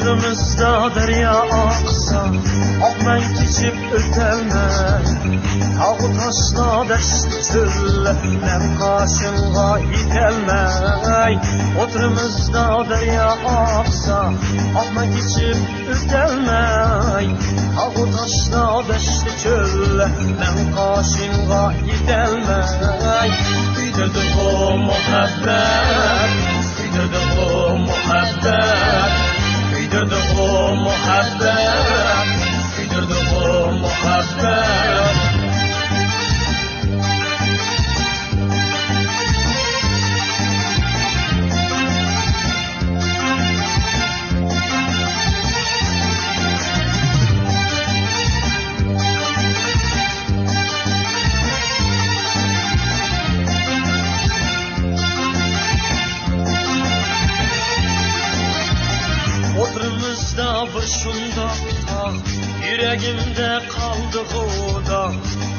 Oturumuzda derya aksa, akmen geçip ötelmez. Tağı taşla deşti çölle, nem karşınga yetelmey. Oturumuzda derya aksa, akmen geçip ötelmey. Tağı taşla deşti çölle, nem karşınga yetelmey. Büyüdürdü bu muhabbet, büyüdürdü bu muhabbet. Büyüdürdü bu muhabbet, büyüdürdü bu muhabbet. Oturumuzda başımda ah, yüreğimde kaldı huda.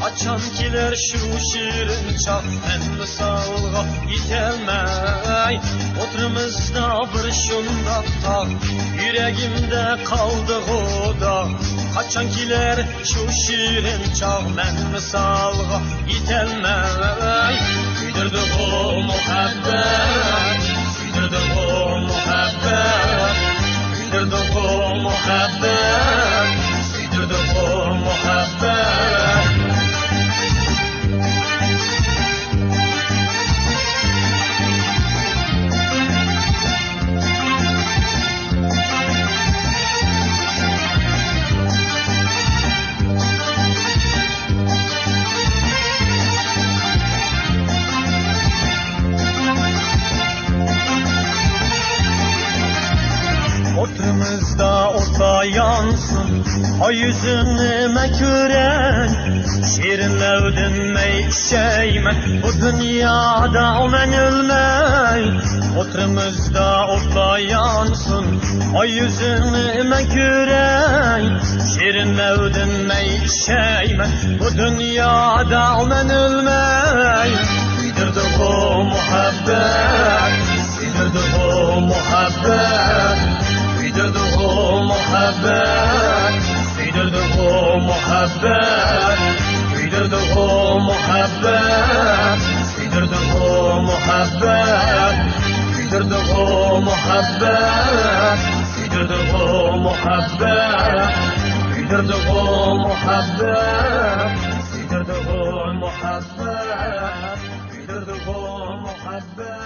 Açan kiler şu şirin çağ, en misalga yetelmey. Oturumuzda başımda ah, yüreğimde kaldı huda. Açan kiler şu şirin çağ, en misalga yetelmey. Büyüdürdü bu muhabbet, büyüdürdü bu muhabbet. Büyüdürdü bu muhabbet, büyüdürdü bu muhabbet. Oturumuzda orta yansın, ay yüzüme küren. Şirinle ödünmey şeymen, bu dünyada o men ölmey. Oturumuzda orta yansın, ay yüzüme küren. Şirinle ödünmey şeymen, bu dünyada o men ölmey. Büyüdürdü bu muhabbet, büyüdürdü bu muhabbet. Büyüdürdü bu muhabbet, büyüdürdü bu muhabbet. Büyüdürdü bu muhabbet, büyüdürdü bu muhabbet. Büyüdürdü bu muhabbet, büyüdürdü bu muhabbet. Büyüdürdü bu muhabbet, büyüdürdü bu muhabbet. Büyüdürdü bu muhabbet.